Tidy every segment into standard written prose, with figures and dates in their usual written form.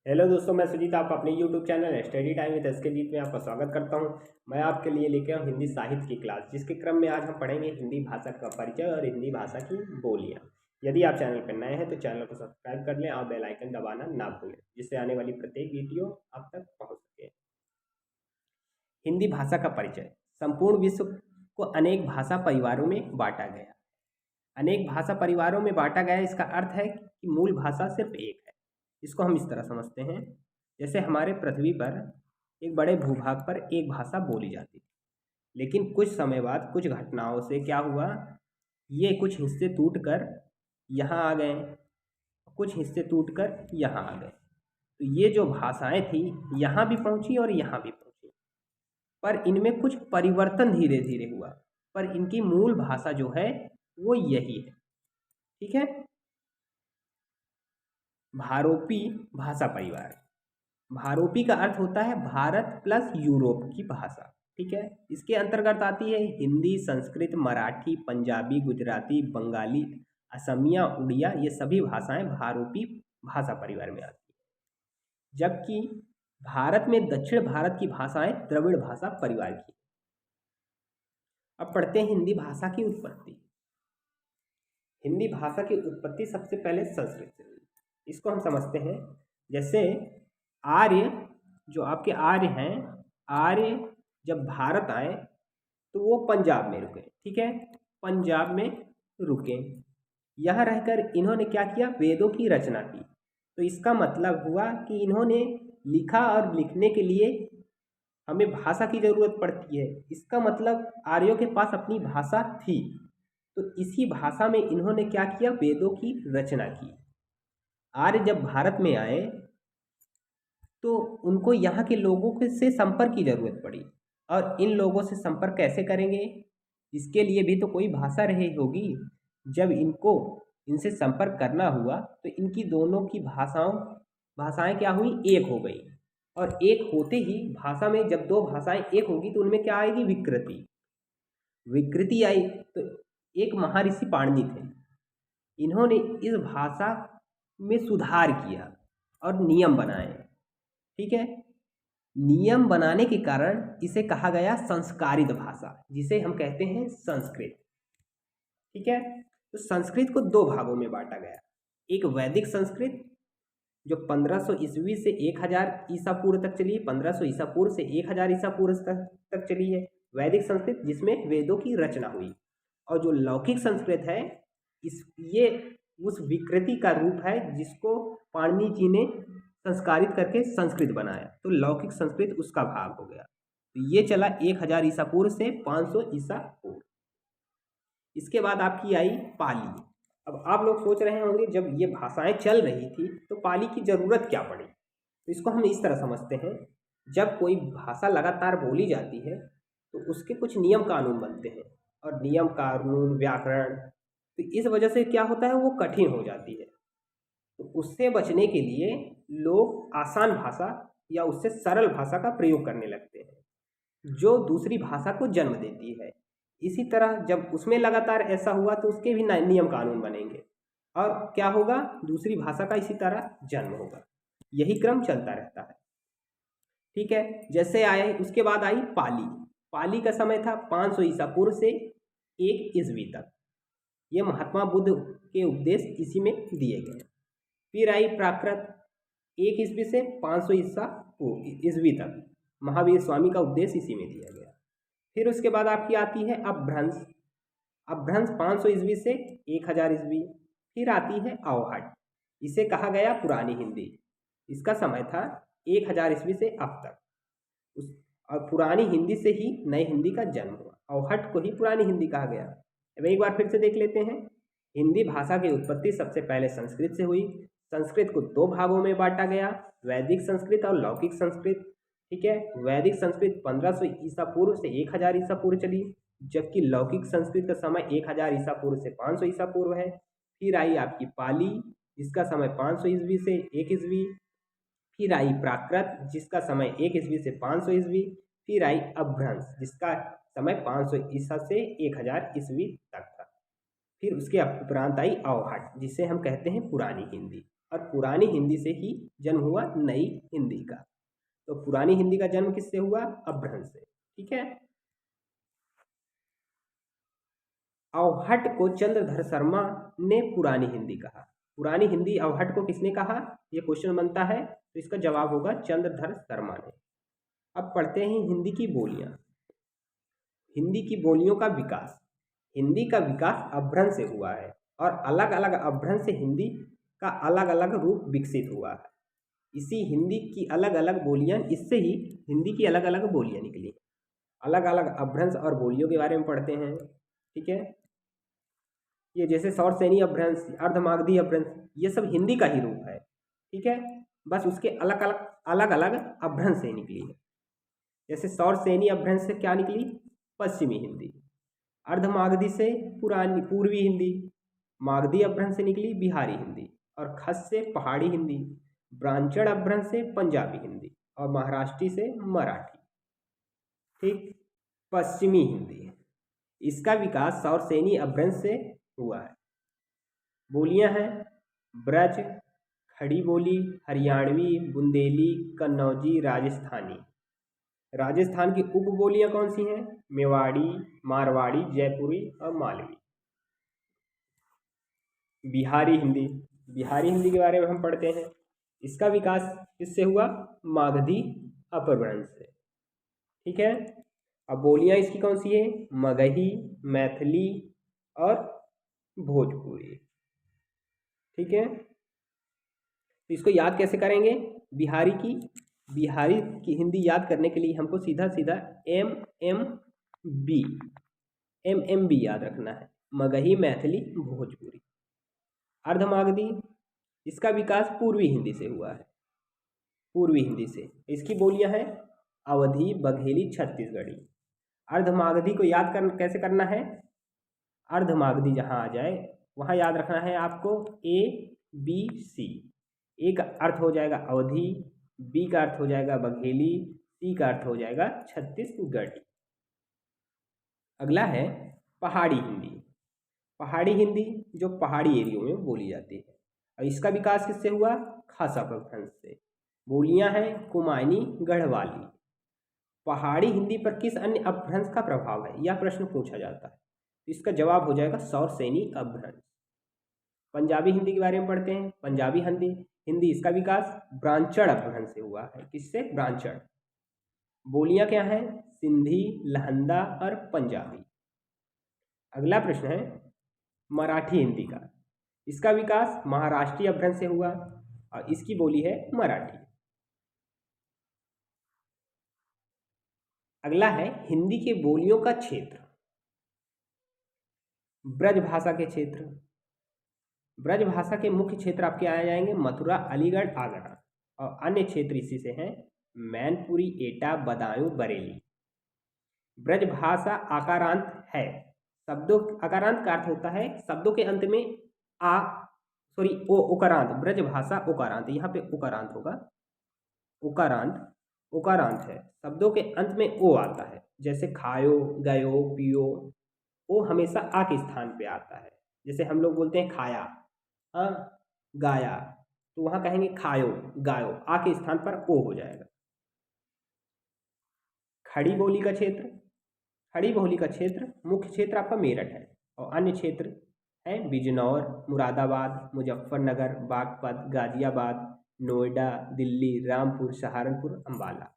Hello दोस्तों, मैं सुजीत आपका अपने YouTube channel study time with S के जीत में आपका स्वागत करता हूं। मैं आपके लिए लेके आऊँ हिंदी साहित्य की क्लास, जिसके क्रम में आज हम पढ़ेंगे हिंदी भाषा का परिचय और हिंदी भाषा की बोलियां। यदि आप चैनल पर नए हैं तो चैनल को सब्सक्राइब कर लें और बेल आइकन दबाना ना भूलें, जिससे आने वाली प्रत्येक वीडियो आप तक पहुँच सके। हिंदी भाषा का परिचय। संपूर्ण विश्व को अनेक भाषा परिवारों में बांटा गया। अनेक भाषा परिवारों में बांटा गया, इसका अर्थ है कि मूल भाषा सिर्फ एक है। इसको हम इस तरह समझते हैं, जैसे हमारे पृथ्वी पर एक बड़े भूभाग पर एक भाषा बोली जाती थी, लेकिन कुछ समय बाद कुछ घटनाओं से क्या हुआ, ये कुछ हिस्से टूटकर यहाँ आ गए, कुछ हिस्से टूटकर यहाँ आ गए। तो ये जो भाषाएं थी यहाँ भी पहुँची और यहाँ भी पहुँची, पर इनमें कुछ परिवर्तन धीरे धीरे हुआ, पर इनकी मूल भाषा जो है वो यही है। ठीक है। भारोपी भाषा परिवार। भारोपी का अर्थ होता है भारत प्लस यूरोप की भाषा। ठीक है। इसके अंतर्गत आती है हिंदी, संस्कृत, मराठी, पंजाबी, गुजराती, बंगाली, असमिया, उड़िया। ये सभी भाषाएं भारोपी भाषा परिवार में आती है, जबकि भारत में दक्षिण भारत की भाषाएं द्रविड़ भाषा परिवार की। अब पढ़ते हैं हिंदी भाषा की उत्पत्ति। हिंदी भाषा की उत्पत्ति सबसे पहले संस्कृत से हुई। इसको हम समझते हैं, जैसे आर्य, जो आपके आर्य हैं, आर्य जब भारत आए तो वो पंजाब में रुके। ठीक है। पंजाब में रुके, यहाँ रहकर इन्होंने क्या किया, वेदों की रचना की। तो इसका मतलब हुआ कि इन्होंने लिखा, और लिखने के लिए हमें भाषा की जरूरत पड़ती है। इसका मतलब आर्यों के पास अपनी भाषा थी, तो इसी भाषा में इन्होंने क्या किया, वेदों की रचना की। आर्य जब भारत में आए तो उनको यहाँ के लोगों के से संपर्क की जरूरत पड़ी, और इन लोगों से संपर्क कैसे करेंगे, इसके लिए भी तो कोई भाषा रही होगी। जब इनको इनसे संपर्क करना हुआ तो इनकी दोनों की भाषाएं क्या हुई, एक हो गई। और एक होते ही भाषा में जब दो भाषाएं एक होगी तो उनमें क्या आएगी, विकृति। विकृति आई तो एक महर्षि पाणिनि थे, इन्होंने इस भाषा में सुधार किया और नियम बनाए। ठीक है। नियम बनाने के कारण इसे कहा गया संस्कारित भाषा, जिसे हम कहते हैं संस्कृत। ठीक है। तो संस्कृत को दो भागों में बांटा गया। एक वैदिक संस्कृत, जो 1500 ईस्वी से 1000 ईसा पूर्व तक चली, 1500 ईसा पूर्व से 1000 ईसा पूर्व तक चली है वैदिक संस्कृत, जिसमें वेदों की रचना हुई। और जो लौकिक संस्कृत है, ये उस विकृति का रूप है जिसको पाणिनि जी ने संस्कारित करके संस्कृत बनाया, तो लौकिक संस्कृत उसका भाग हो गया। तो ये चला 1000 ईसा पूर्व से 500 ईसा पूर्व। इसके बाद आपकी आई पाली। अब आप लोग सोच रहे होंगे, जब ये भाषाएं चल रही थी तो पाली की जरूरत क्या पड़ी। तो इसको हम इस तरह समझते हैं, जब कोई भाषा लगातार बोली जाती है तो उसके कुछ नियम कानून बनते हैं, और नियम कानून व्याकरण, तो इस वजह से क्या होता है, वो कठिन हो जाती है। तो उससे बचने के लिए लोग आसान भाषा या उससे सरल भाषा का प्रयोग करने लगते हैं, जो दूसरी भाषा को जन्म देती है। इसी तरह जब उसमें लगातार ऐसा हुआ तो उसके भी नियम कानून बनेंगे, और क्या होगा, दूसरी भाषा का इसी तरह जन्म होगा। यही क्रम चलता रहता है। ठीक है। जैसे आए, उसके बाद आई पाली। पाली का समय था 500 ईसा पूर्व से 1 ईस्वी तक। ये महात्मा बुद्ध के उपदेश इसी में दिए गए। फिर आई प्राकृत, 1 ईस्वी से 500 ईस्वी तक महावीर स्वामी का उपदेश इसी में दिया गया। फिर उसके बाद आपकी आती है अपभ्रंश। अपभ्रंश 500 ईस्वी से 1000 ईस्वी। फिर आती है अवहट, इसे कहा गया पुरानी हिंदी। इसका समय था 1000 ईस्वी से अब तक। और पुरानी हिंदी से ही नई हिंदी का जन्म हुआ। अवहट को ही पुरानी हिंदी कहा गया। अब एक बार फिर से देख लेते हैं। हिंदी भाषा की उत्पत्ति सबसे पहले संस्कृत से हुई। संस्कृत को दो भागों में बांटा गया, वैदिक संस्कृत और लौकिक संस्कृत। ठीक है। वैदिक संस्कृत 1500 ईसा पूर्व से 1000 ईसा पूर्व चली, जबकि लौकिक संस्कृत का समय 1000 ईसा पूर्व से 500 ईसा पूर्व है। फिर आई आपकी पाली, जिसका समय 500 ईस्वी से 1 ईस्वी। फिर आई प्राकृत, जिसका समय 1 ईस्वी से 500 ईस्वी। फिर आई अपभ्रंश, जिसका समय 500 ईसा से 1000 ईस्वी तक था। फिर उसके उपरांत आई अवहट, जिसे हम कहते हैं पुरानी हिंदी। और पुरानी हिंदी से ही जन्म हुआ नई हिंदी का। तो पुरानी हिंदी का जन्म किससे हुआ? अपभ्रंश से। ठीक है। अवहट को चंद्रधर शर्मा ने पुरानी हिंदी कहा। पुरानी हिंदी अवहट को किसने कहा? ये क्वेश्चन बनता है, तो इसका जवाब होगा चंद्रधर शर्मा ने। अब पढ़ते हैं हिंदी की बोलियां। हिंदी की बोलियों का विकास। हिंदी का विकास अपभ्रंश से हुआ है और अलग अलग अपभ्रंश से हिंदी का अलग अलग रूप विकसित हुआ है। इसी हिंदी की अलग अलग बोलियां, इससे ही हिंदी की अलग अलग बोलियां निकली। अलग अलग अपभ्रंश और बोलियों के बारे में पढ़ते हैं। ठीक है। ये जैसे सौरसेनी अपभ्रंश, अर्धमागधी अपभ्रंश, ये सब हिंदी का ही रूप है। ठीक है। बस उसके अलग अलग अपभ्रंश से निकली है। जैसे सौरसेनी अपभ्रंश से क्या निकली? पश्चिमी हिंदी। अर्धमागधी से पुरानी पूर्वी हिंदी। मागधी अपभ्रंश से निकली बिहारी हिंदी। और खस से पहाड़ी हिंदी। ब्राह्मण अपभ्रंश से पंजाबी हिंदी। और महाराष्ट्री से मराठी। ठीक। पश्चिमी हिंदी, इसका विकास सौरसेनी अपभ्रंश से हुआ है। बोलियां हैं ब्रज, खड़ी बोली, हरियाणवी, बुंदेली, कन्नौजी, राजस्थानी। राजस्थान की उपबोलियां कौन सी हैं? मेवाड़ी, मारवाड़ी, जयपुरी और मालवी। बिहारी हिंदी। बिहारी हिंदी के बारे में हम पढ़ते हैं। इसका विकास किससे हुआ? मागधी अपभ्रंश से। ठीक है। अब बोलियां इसकी कौन सी है? मगही, मैथिली और भोजपुरी। ठीक है। तो इसको याद कैसे करेंगे? बिहारी की हिंदी याद करने के लिए हमको सीधा सीधा एम बी याद रखना है। मगही, मैथिली, भोजपुरी। अर्धमागधी, इसका विकास पूर्वी हिंदी से हुआ है। पूर्वी हिंदी से इसकी बोलियां हैं अवधी, बघेली, छत्तीसगढ़ी। अर्धमागधी को याद कैसे करना है? अर्धमागधी जहाँ आ जाए वहाँ याद रखना है आपको ABC। ए का अर्थ हो जाएगा अवधी, बी का अर्थ हो जाएगा बघेली, सी का अर्थ हो जाएगा छत्तीसगढ़ी। अगला है पहाड़ी हिंदी। पहाड़ी हिंदी जो पहाड़ी एरियो में बोली जाती है। और इसका विकास किससे हुआ? खासा अपभ्रंश से। बोलियां हैं कुमायूनी, गढ़वाली। पहाड़ी हिंदी पर किस अन्य अपभ्रंश का प्रभाव है? यह प्रश्न पूछा जाता है। इसका जवाब हो जाएगा सौरसेनी अपभ्रंश। पंजाबी हिंदी के बारे में पढ़ते हैं। पंजाबी हिंदी इसका विकास ब्राह्मण अपभ्रंश से हुआ है। किससे? ब्राह्मण। बोलियां क्या हैं? सिंधी, लहंदा और पंजाबी। अगला प्रश्न है मराठी हिंदी का। इसका विकास महाराष्ट्रीय अपभ्रंश से हुआ और इसकी बोली है मराठी। अगला है हिंदी के बोलियों का क्षेत्र। ब्रज भाषा के क्षेत्र। ब्रज भाषा के मुख्य क्षेत्र आपके आ जाएंगे मथुरा, अलीगढ़, आगरा। और अन्य क्षेत्र इसी से हैं मैनपुरी, एटा, बदायूं, बरेली। ब्रज भाषा आकारांत है। शब्दों आकारांत का अर्थ होता है शब्दों के अंत में उकारांत। ब्रज भाषा उकारांत, यहाँ पे उकारांत होगा। उकारांत है। शब्दों के अंत में ओ आता है। जैसे खायो, गयो, पियो, ओ हमेशा आ के स्थान पे आता है। जैसे हम लोग बोलते हैं खाया, गाया, तो वहाँ कहेंगे खायो, गायो, आ के स्थान पर ओ हो जाएगा। खड़ी बोली का क्षेत्र। खड़ी बोली का क्षेत्र मुख्य क्षेत्र आपका मेरठ है और अन्य क्षेत्र हैं बिजनौर, मुरादाबाद, मुजफ्फरनगर, बागपत, गाजियाबाद, नोएडा, दिल्ली, रामपुर, सहारनपुर, अम्बाला।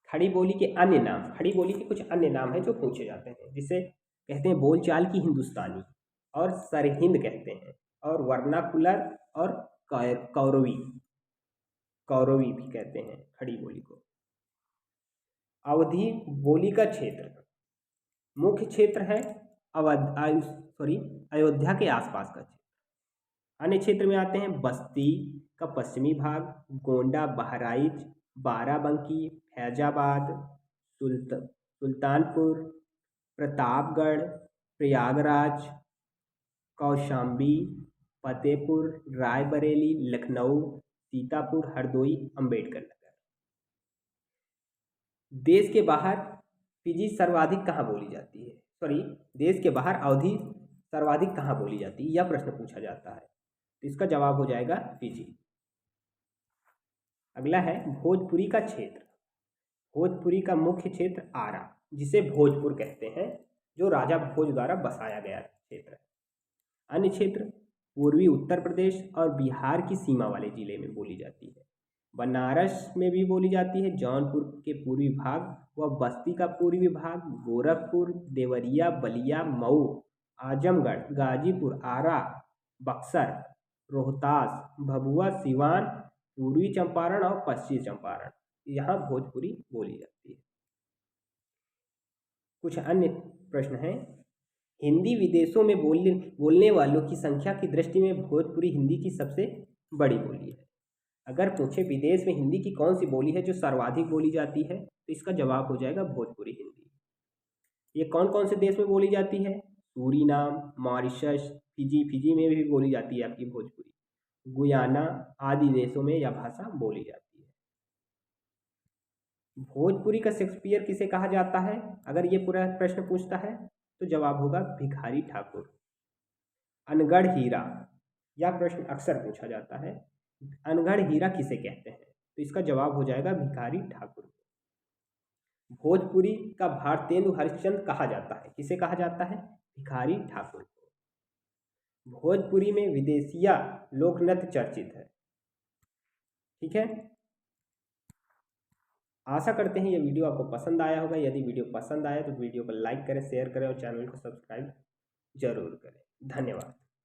खड़ी बोली के अन्य नाम। खड़ी बोली के कुछ अन्य नाम हैं जो पूछे जाते हैं, जिसे कहते हैं बोलचाल की हिंदुस्तानी और सरहिंद कहते हैं, और वर्नाकुलर और कौरवी भी कहते हैं खड़ी बोली को। अवधी बोली का क्षेत्र मुख्य क्षेत्र है अयोध्या के आसपास का क्षेत्र। अन्य क्षेत्र में आते हैं बस्ती का पश्चिमी भाग, गोंडा, बहराइच, बाराबंकी, फैजाबाद, सुल्तानपुर, प्रतापगढ़, प्रयागराज, कौशाम्बी, फतेहपुर, रायबरेली, लखनऊ, सीतापुर, हरदोई, अंबेडकर नगर। देश के बाहर फिजी सर्वाधिक कहाँ बोली जाती है? देश के बाहर अवधी सर्वाधिक कहाँ बोली जाती है? यह प्रश्न पूछा जाता है। तो इसका जवाब हो जाएगा फिजी। अगला है भोजपुरी का क्षेत्र। भोजपुरी का मुख्य क्षेत्र आरा, जिसे भोजपुर कहते हैं, जो राजा भोज द्वारा बसाया गया क्षेत्र है। अन्य क्षेत्र पूर्वी उत्तर प्रदेश और बिहार की सीमा वाले जिले में बोली जाती है। बनारस में भी बोली जाती है, जौनपुर के पूर्वी भाग व बस्ती का पूर्वी भाग, गोरखपुर, देवरिया, बलिया, मऊ, आजमगढ़, गाजीपुर, आरा, बक्सर, रोहतास, भभुआ, सिवान, पूर्वी चंपारण और पश्चिमी चंपारण, यहाँ भोजपुरी बोली जाती है। कुछ अन्य प्रश्न हैं। हिंदी विदेशों में बोलने वालों की संख्या की दृष्टि में भोजपुरी हिंदी की सबसे बड़ी बोली है। अगर पूछे विदेश में हिंदी की कौन सी बोली है जो सर्वाधिक बोली जाती है, तो इसका जवाब हो जाएगा भोजपुरी हिंदी। ये कौन कौन से देश में बोली जाती है? सूरीनाम, मॉरिशस, फिजी में भी बोली जाती है आपकी भोजपुरी, गुयाना आदि देशों में यह भाषा बोली जाती है। भोजपुरी का शेक्सपियर किसे कहा जाता है? अगर ये पूरा प्रश्न पूछता है तो जवाब होगा भिखारी ठाकुर। अनगढ़ हीरा, यह प्रश्न अक्सर पूछा जाता है, अनगढ़ हीरा किसे कहते हैं? तो इसका जवाब हो जाएगा भिखारी ठाकुर। भोजपुरी का भारतेंदु हरिश्चंद्र कहा जाता है, किसे कहा जाता है? भिखारी ठाकुर को। भोजपुरी में विदेशिया लोक नृत्य चर्चित है। ठीक है, आशा करते हैं ये वीडियो आपको पसंद आया होगा। यदि वीडियो पसंद आया तो वीडियो को लाइक करें, शेयर करें और चैनल को सब्सक्राइब जरूर करें। धन्यवाद।